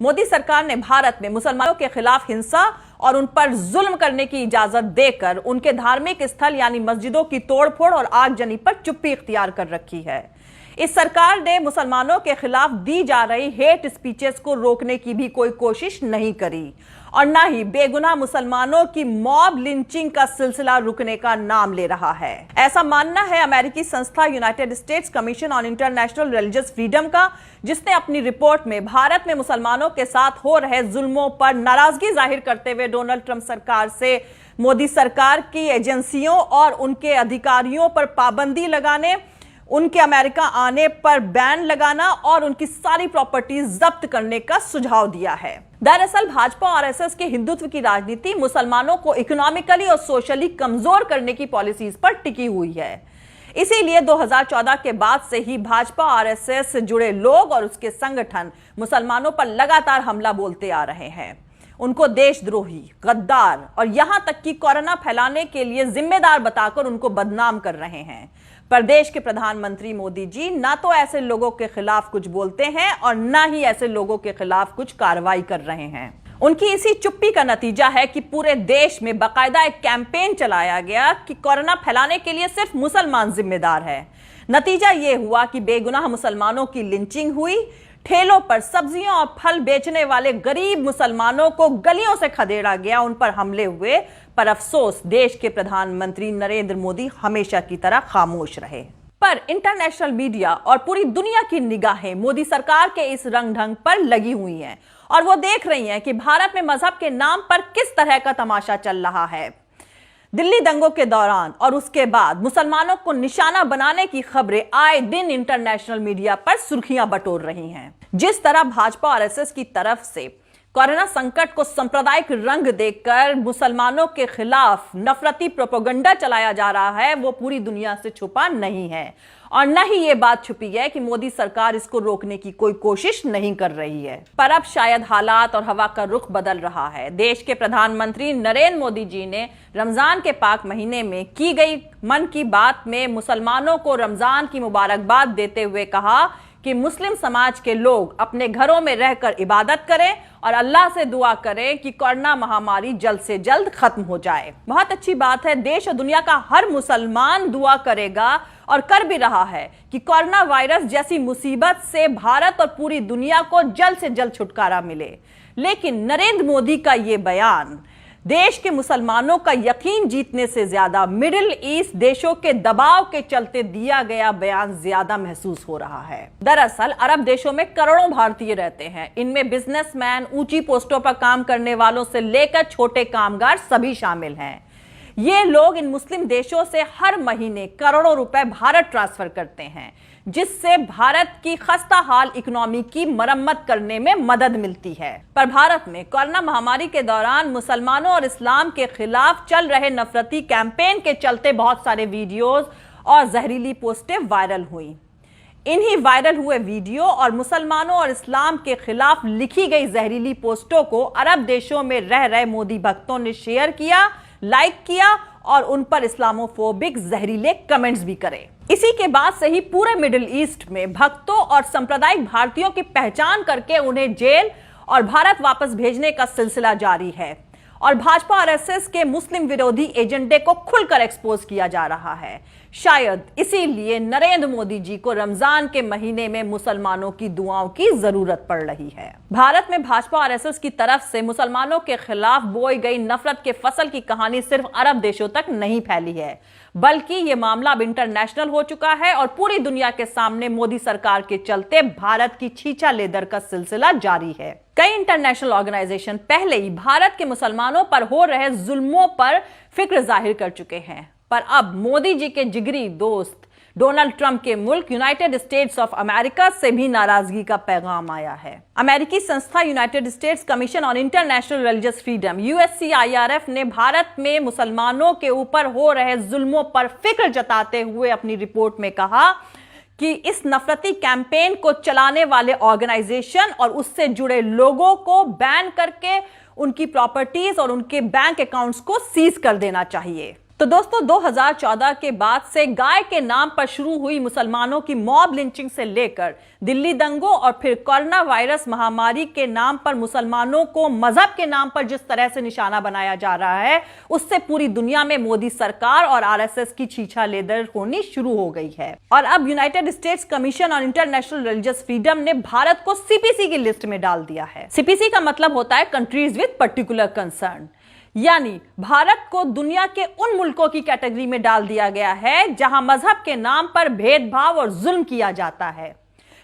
मोदी सरकार ने भारत में मुसलमानों के खिलाफ हिंसा और उन पर जुल्म करने की इजाजत देकर उनके धार्मिक स्थल यानी मस्जिदों की तोड़फोड़ और आगजनी पर चुप्पी इख्तियार कर रखी है। इस सरकार ने मुसलमानों के खिलाफ दी जा रही हेट स्पीचेस को रोकने की भी कोई कोशिश नहीं करी और ना ही बेगुनाह मुसलमानों की मॉब लिंचिंग का सिलसिला रुकने का नाम ले रहा है। ऐसा मानना है अमेरिकी संस्था United states commission on international religious freedom का, जिसने अपनी रिपोर्ट में भारत में मुसलमानों के साथ हो रहे जुल्मों पर नाराजगी जाहिर करते हुए डोनाल्ड ट्रंप सरकार से मोदी सरकार की एजेंसियों और उनके अधिकारियों पर पाबंदी लगाने, उनके अमेरिका आने पर बैन लगाना और उनकी सारी प्रॉपर्टीज जब्त करने का सुझाव दिया है। दरअसल भाजपा और आरएसएस की हिंदुत्व की राजनीति मुसलमानों को इकोनॉमिकली और सोशली कमजोर करने की पॉलिसीज पर टिकी हुई है। इसीलिए 2014 के बाद से ही भाजपा और आरएसएस से जुड़े लोग और उसके संगठन मुसलमानों पर लगातार हमला बोलते आ रहे हैं, उनको देशद्रोही, गद्दार और यहां तक कि कोरोना फैलाने के लिए जिम्मेदार बताकर उनको बदनाम कर रहे हैं। प्रदेश के प्रधानमंत्री मोदी जी ना तो ऐसे लोगों के खिलाफ कुछ बोलते हैं और ना ही ऐसे लोगों के खिलाफ कुछ कार्रवाई कर रहे हैं। उनकी इसी चुप्पी का नतीजा है कि पूरे देश में बाकायदा एक कैंपेन चलाया गया कि कोरोना फैलाने के लिए सिर्फ मुसलमान जिम्मेदार है। नतीजा यह हुआ कि बेगुनाह मुसलमानों की लिंचिंग हुई, ठेलों पर सब्जियां और फल बेचने वाले गरीब मुसलमानों को गलियों से खदेड़ा गया, उन पर हमले हुए। पर अफसोस देश के प्रधानमंत्री नरेंद्र मोदी हमेशा की तरह खामोश रहे। पर इंटरनेशनल मीडिया और पूरी दुनिया की निगाहें मोदी सरकार के इस रंग ढंग पर लगी हुई हैं और वो देख रही हैं कि भारत में मजहब के नाम पर किस तरह का तमाशा चल रहा है। दिल्ली दंगों के दौरान और उसके बाद मुसलमानों को निशाना बनाने की खबरें आए दिन इंटरनेशनल मीडिया पर सुर्खियां बटोर रही हैं। जिस तरह भाजपा और आरएसएस की तरफ से कोरोना संकट को सांप्रदायिक रंग देकर मुसलमानों के खिलाफ नफरती प्रोपेगेंडा चलाया जा रहा है, वो पूरी दुनिया से छुपा नहीं है और न ही ये बात छुपी है कि मोदी सरकार इसको रोकने की कोई कोशिश नहीं कर रही है। पर अब शायद हालात और हवा का रुख बदल रहा है। देश के प्रधानमंत्री नरेंद्र मोदी जी ने रमजान के पाक महीने में की गई मन की बात में मुसलमानों को रमजान की मुबारकबाद देते हुए कहा कि मुस्लिम समाज के लोग अपने घरों में रहकर इबादत करें और अल्लाह से दुआ करें कि कोरोना महामारी जल्द से जल्द खत्म हो जाए। बहुत अच्छी बात है, देश और दुनिया का हर मुसलमान दुआ करेगा और कर भी रहा है कि कोरोना वायरस जैसी मुसीबत से भारत और पूरी दुनिया को जल्द से जल्द छुटकारा मिले। लेकिन नरेंद्र मोदी का ये बयान देश के मुसलमानों का यकीन जीतने से ज्यादा मिडिल ईस्ट देशों के दबाव के चलते दिया गया बयान ज्यादा महसूस हो रहा है। दरअसल अरब देशों में करोड़ों भारतीय रहते हैं। इनमें बिजनेसमैन, ऊंची पोस्टों पर काम करने वालों से लेकर छोटे कामगार सभी शामिल हैं। ये लोग इन मुस्लिम देशों से हर महीने करोड़ों रुपए भारत ट्रांसफर करते हैं, जिससे भारत की खस्ता हाल इकोनॉमी की मरम्मत करने में मदद मिलती है। पर भारत में कोरोना महामारी के दौरान मुसलमानों और इस्लाम के खिलाफ चल रहे नफरती कैंपेन के चलते बहुत सारे वीडियोस और जहरीली पोस्टें वायरल हुई। इन्हीं वायरल हुए वीडियो और मुसलमानों और इस्लाम के खिलाफ लिखी गई जहरीली पोस्टों को अरब देशों में रह रहे मोदी भक्तों ने शेयर किया, लाइक किया और उन पर इस्लामोफोबिक जहरीले कमेंट्स भी करे। इसी के बाद से ही पूरे मिडिल ईस्ट में भक्तों और सांप्रदायिक भारतीयों की पहचान करके उन्हें जेल और भारत वापस भेजने का सिलसिला जारी है और भाजपा और आरएसएस के मुस्लिम विरोधी एजेंडे को खुलकर एक्सपोज किया जा रहा है। शायद इसीलिए नरेंद्र मोदी जी को रमजान के महीने में मुसलमानों की दुआओं की जरूरत पड़ रही है। भारत में भाजपा और आरएसएस की तरफ से मुसलमानों के खिलाफ बोई गई नफरत के फसल की कहानी सिर्फ अरब देशों तक नहीं फैली है, बल्कि यह मामला अब इंटरनेशनल हो चुका है और पूरी दुनिया के सामने मोदी सरकार के चलते भारत की छीछा लेदर का सिलसिला जारी है। कई इंटरनेशनल ऑर्गेनाइजेशन पहले ही भारत के मुसलमानों पर हो रहे जुल्मों पर फिक्र जाहिर कर चुके हैं, पर अब मोदी जी के जिगरी दोस्त डोनाल्ड ट्रंप के मुल्क यूनाइटेड स्टेट्स ऑफ अमेरिका से भी नाराजगी का पैगाम आया है। अमेरिकी संस्था United states commission on international religious freedom USCIRF ने भारत में मुसलमानों के ऊपर हो रहे जुल्मों पर फिक्र जताते हुए अपनी रिपोर्ट में कहा कि इस नफरती कैंपेन को चलाने वाले ऑर्गेनाइजेशन और उससे जुड़े लोगों को बैन करके उनकी प्रॉपर्टीज और उनके बैंक अकाउंट्स को सीज कर देना चाहिए। तो दोस्तों 2014 के बाद से गाय के नाम पर शुरू हुई मुसलमानों की मॉब लिंचिंग से लेकर दिल्ली दंगों और फिर कोरोना वायरस महामारी के नाम पर मुसलमानों को मजहब के नाम पर जिस तरह से निशाना बनाया जा रहा है, उससे पूरी दुनिया में मोदी सरकार और आरएसएस की छीछालेदर होनी शुरू हो गई है। और अब United states commission on international religious freedom ने भारत को सीपीसी की लिस्ट में डाल दिया है। सीपीसी का मतलब होता है कंट्रीज विद पर्टिकुलर कंसर्न, यानी भारत को दुनिया के उन मुल्कों की कैटेगरी में डाल दिया गया है जहां मजहब के नाम पर भेदभाव और जुल्म किया जाता है।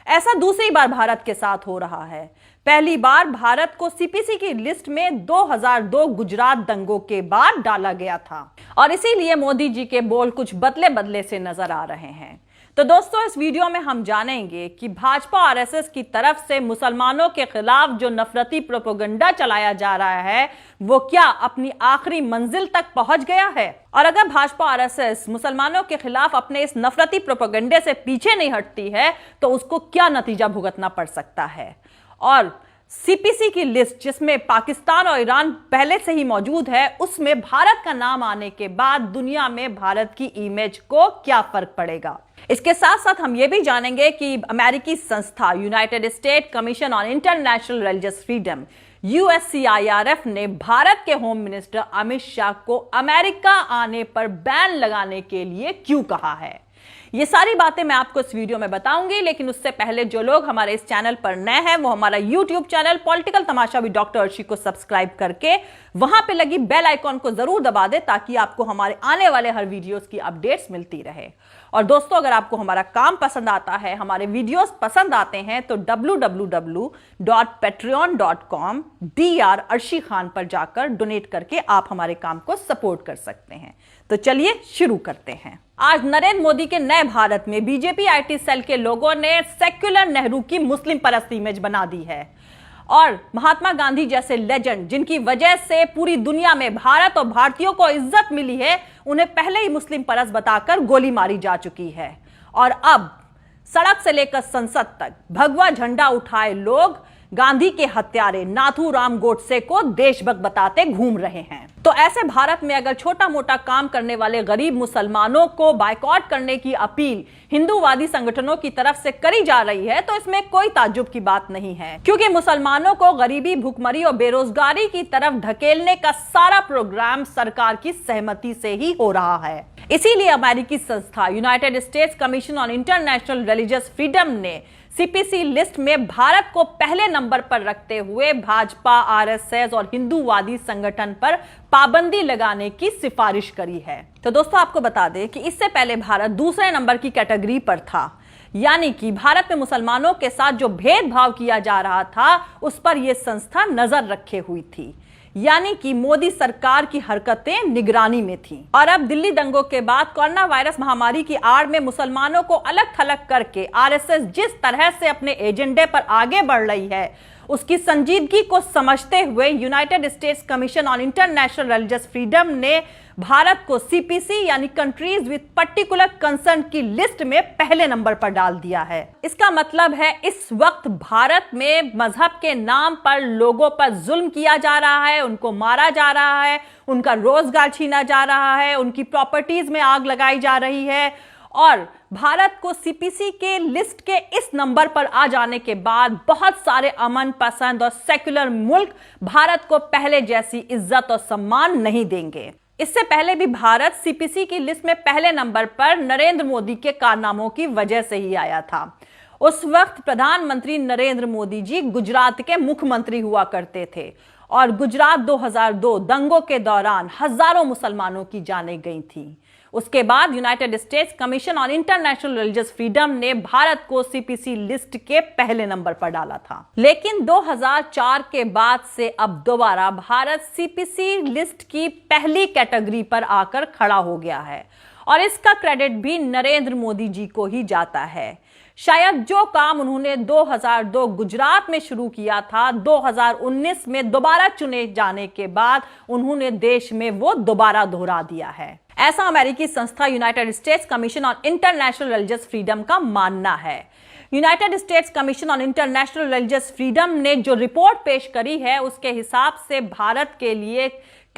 ऐसा दूसरी बार भारत के साथ हो रहा है। पहली बार भारत को सीपीसी की लिस्ट में 2002 गुजरात दंगों के बाद डाला गया था और इसीलिए मोदी जी के बोल कुछ बदले बदले से नजर आ रहे हैं। तो दोस्तों इस वीडियो में हम जानेंगे कि भाजपा आरएसएस की तरफ से मुसलमानों के खिलाफ जो नफरती प्रोपेगेंडा चलाया जा रहा है वो क्या अपनी आखिरी मंजिल तक पहुंच गया है, और अगर भाजपा आरएसएस मुसलमानों के खिलाफ अपने इस नफरती प्रोपेगेंडे से पीछे नहीं हटती है तो उसको क्या नतीजा भुगतना पड़ सकता है। और सीपीसी की लिस्ट जिसमें पाकिस्तान और ईरान पहले से ही मौजूद है, उसमें भारत का नाम आने के बाद दुनिया में भारत की इमेज को क्या फर्क पड़ेगा। इसके साथ साथ हम यह भी जानेंगे कि अमेरिकी संस्था United state commission on international religious freedom USCIRF ने भारत के होम मिनिस्टर अमित शाह को अमेरिका आने पर बैन लगाने के लिए क्यों कहा है। ये सारी बातें मैं आपको इस वीडियो में बताऊंगी, लेकिन उससे पहले जो लोग हमारे इस चैनल पर नए हैं वो हमारा YouTube channel political Tamasha with doctor Arshi को सब्सक्राइब करके वहां पे लगी बेल आइकॉन को जरूर दबा दे ताकि आपको हमारे आने वाले हर वीडियोस की अपडेट्स मिलती रहे। और दोस्तों अगर आपको हमारा काम पसंद आता है, हमारे वीडियोस पसंद आते हैं तो www.patreon.com DR अर्शी खान पर जाकर डोनेट करके आप हमारे काम को सपोर्ट कर सकते हैं। तो चलिए शुरू करते हैं। आज नरेंद्र मोदी के नए भारत में बीजेपी IT सेल के लोगों ने सेक्युलर नेहरू की मुस्लिम परस्त इमेज बना दी है और महात्मा गांधी जैसे लेजेंड जिनकी वजह से पूरी दुनिया में भारत और भारतीयों को इज्जत मिली है, उन्हें पहले ही मुस्लिम परस्त बताकर गोली मारी जा चुकी है। और अब सड़क से लेकर संसद तक भगवा झंडा उठाए लोग गांधी के हत्यारे नाथूराम गोडसे को देशभक्त बताते घूम रहे हैं। तो ऐसे भारत में अगर छोटा मोटा काम करने वाले गरीब मुसलमानों को बायकॉट करने की अपील हिंदूवादी संगठनों की तरफ से करी जा रही है तो इसमें कोई ताज्जुब की बात नहीं है, क्योंकि मुसलमानों को गरीबी, भुखमरी और बेरोजगारी की तरफ ढकेलने का सारा प्रोग्राम सरकार की सहमति से ही हो रहा है। इसीलिए अमेरिकी संस्था United states commission on international religious freedom ने सीपीसी लिस्ट में भारत को पहले नंबर पर रखते हुए भाजपा, आरएसएस और हिंदूवादी संगठन पर पाबंदी लगाने की सिफारिश करी है। तो दोस्तों आपको बता दें कि इससे पहले भारत दूसरे नंबर की कैटेगरी पर था, यानी कि भारत में मुसलमानों के साथ जो भेदभाव किया जा रहा था उस पर यह संस्था नजर रखे हुई थी, यानी कि मोदी सरकार की हरकतें निगरानी में थी। और अब दिल्ली दंगों के बाद कोरोना वायरस महामारी की आड़ में मुसलमानों को अलग थलग करके आरएसएस जिस तरह से अपने एजेंडे पर आगे बढ़ रही है, उसकी संजीदगी को समझते हुए United states commission on international religious freedom ने भारत को सीपीसी यानी कंट्रीज विद पर्टिकुलर कंसर्न की लिस्ट में पहले नंबर पर डाल दिया है। इसका मतलब है इस वक्त भारत में मजहब के नाम पर लोगों पर जुल्म किया जा रहा है, उनको मारा जा रहा है, उनका रोजगार छीना जा रहा है, उनकी प्रॉपर्टीज में आग लगाई जा रही है। और भारत को सीपीसी के लिस्ट के इस नंबर पर आ जाने के बाद बहुत सारे अमन पसंद और सेक्युलर मुल्क भारत को पहले जैसी इज्जत और सम्मान नहीं देंगे। इससे पहले भी भारत सीपीसी की लिस्ट में पहले नंबर पर नरेंद्र मोदी के कारनामों की वजह से ही आया था। उस वक्त प्रधानमंत्री नरेंद्र मोदी जी गुजरात के मुख्यमंत्री हुआ करते थे और गुजरात 2002 दंगों के दौरान हजारों मुसलमानों की जानें गई थी। उसके बाद United states commission on international religious freedom ने भारत को सीपीसी लिस्ट के पहले नंबर पर डाला था, लेकिन 2004 के बाद से अब दोबारा भारत सीपीसी लिस्ट की पहली कैटेगरी पर आकर खड़ा हो गया है और इसका क्रेडिट भी नरेंद्र मोदी जी को ही जाता है। शायद जो काम उन्होंने 2002 गुजरात में शुरू किया था, 2019 में दोबारा चुने जाने के बाद उन्होंने देश में वो दोबारा दोहरा दिया है। ऐसा अमेरिकी संस्था United states commission on international religious freedom का मानना है। United states commission on international religious freedom ने जो रिपोर्ट पेश करी है उसके हिसाब से भारत के लिए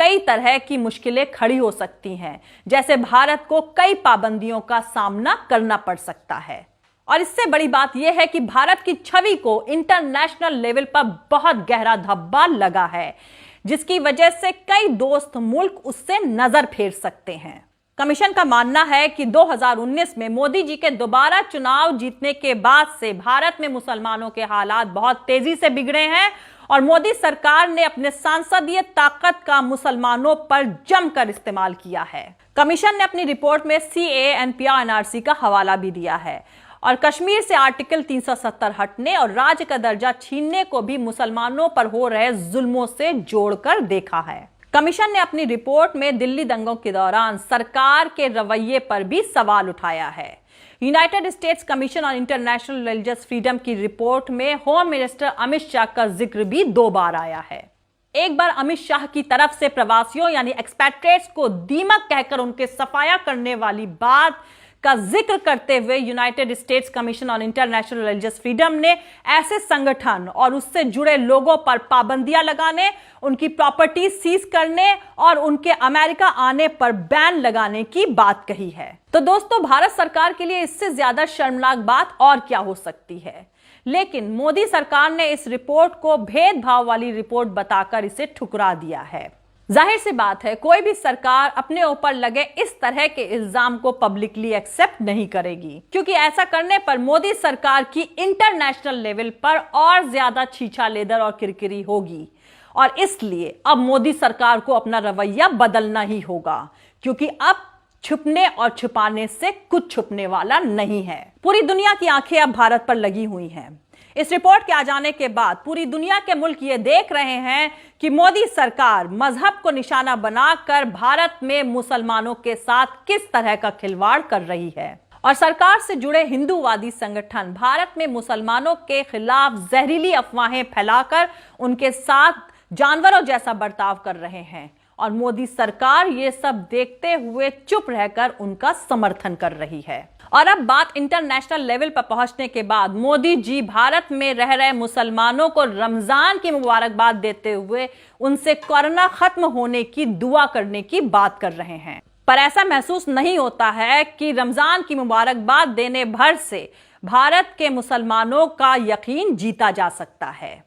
कई तरह की मुश्किलें खड़ी हो सकती हैं, जैसे भारत को कई पाबंदियों का सामना करना पड़ सकता है। और इससे बड़ी बात यह है कि भारत की छवि को इंटरनेशनल लेवल पर बहुत गहरा धब्बा लगा है, जिसकी वजह से कई दोस्त मुल्क उससे नजर फेर सकते हैं। कमीशन का मानना है कि 2019 में मोदी जी के दोबारा चुनाव जीतने के बाद से भारत में मुसलमानों के हालात बहुत तेजी से बिगड़े हैं और मोदी सरकार ने अपने सांसदीय ताकत का मुसलमानों पर जमकर इस्तेमाल किया है। कमीशन ने अपनी रिपोर्ट में CAA, NPR, NRC का हवाला भी दिया है और कश्मीर से आर्टिकल 370 हटने और राज्य का दर्जा छीनने को भी मुसलमानों पर हो रहे जुल्मों से जोड़कर देखा है। कमीशन ने अपनी रिपोर्ट में दिल्ली दंगों के दौरान सरकार के रवैये पर भी सवाल उठाया है। United states commission on international religious freedom की रिपोर्ट में होम मिनिस्टर अमित शाह का जिक्र भी 2 बार आया है। एक बार अमित शाह की तरफ से प्रवासियों यानी एक्सपैट्रिएट्स को दीमक कहकर उनके सफाया करने वाली बात का जिक्र करते हुए United states commission on international religious freedom ने ऐसे संगठन और उससे जुड़े लोगों पर पाबंदियां लगाने, उनकी प्रॉपर्टी सीज करने और उनके अमेरिका आने पर बैन लगाने की बात कही है। तो दोस्तों, भारत सरकार के लिए इससे ज्यादा शर्मनाक बात और क्या हो सकती है। लेकिन मोदी सरकार ने इस रिपोर्ट को भेदभाव वाली रिपोर्ट बताकर इसे ठुकरा दिया है। जाहिर सी बात है, कोई भी सरकार अपने ऊपर लगे इस तरह के इल्जाम को पब्लिकली एक्सेप्ट नहीं करेगी, क्योंकि ऐसा करने पर मोदी सरकार की इंटरनेशनल लेवल पर और ज्यादा छीछा लेदर और किरकिरी होगी। और इसलिए अब मोदी सरकार को अपना रवैया बदलना ही होगा, क्योंकि अब छुपने और छुपाने से कुछ छुपने वाला नहीं है। पूरी दुनिया की आंखें अब भारत पर लगी हुई हैं। इस रिपोर्ट के आ जाने के बाद पूरी दुनिया के मुल्क ये देख रहे हैं कि मोदी सरकार मजहब को निशाना बनाकर भारत में मुसलमानों के साथ किस तरह का खिलवाड़ कर रही है। और सरकार से जुड़े हिंदूवादी संगठन भारत में मुसलमानों के खिलाफ जहरीली अफवाहें फैलाकर उनके साथ जानवरों जैसा बर्ताव कर रहे हैं और मोदी सरकार ये सब देखते हुए चुप रहकर उनका समर्थन कर रही है। और अब बात इंटरनेशनल लेवल पर पहुंचने के बाद मोदी जी भारत में रह रहे मुसलमानों को रमजान की मुबारकबाद देते हुए उनसे कोरोना खत्म होने की दुआ करने की बात कर रहे हैं। पर ऐसा महसूस नहीं होता है कि रमजान की मुबारकबाद देने भर से भारत के मुसलमानों का यकीन जीता जा सकता है।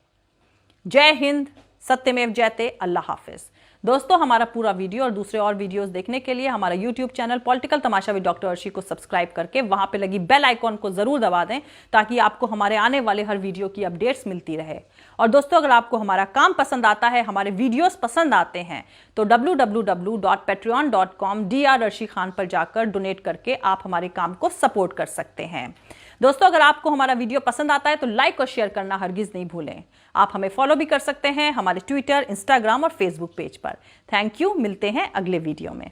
जय हिंद, सत्यमेव जयते, अल्लाह हाफिज। दोस्तों, हमारा पूरा वीडियो और दूसरे और वीडियोस देखने के लिए हमारा YouTube channel political Tamasha with doctor Arshi को सब्सक्राइब करके वहां पे लगी बेल आइकॉन को जरूर दबा दें, ताकि आपको हमारे आने वाले हर वीडियो की अपडेट्स मिलती रहे। और दोस्तों, अगर आपको हमारा काम पसंद आता है, हमारे वीडियोस पसंद आते हैं, तो www.patreon.com DR अर्शी खान पर जाकर डोनेट करके आप हमारे काम को सपोर्ट कर सकते हैं। दोस्तों, अगर आपको हमारा वीडियो पसंद आता है तो लाइक और शेयर करना हरगिज नहीं भूलें। आप हमें फॉलो भी कर सकते हैं हमारे ट्विटर, इंस्टाग्राम और फेसबुक पेज पर। Thank you. मिलते हैं अगले वीडियो में।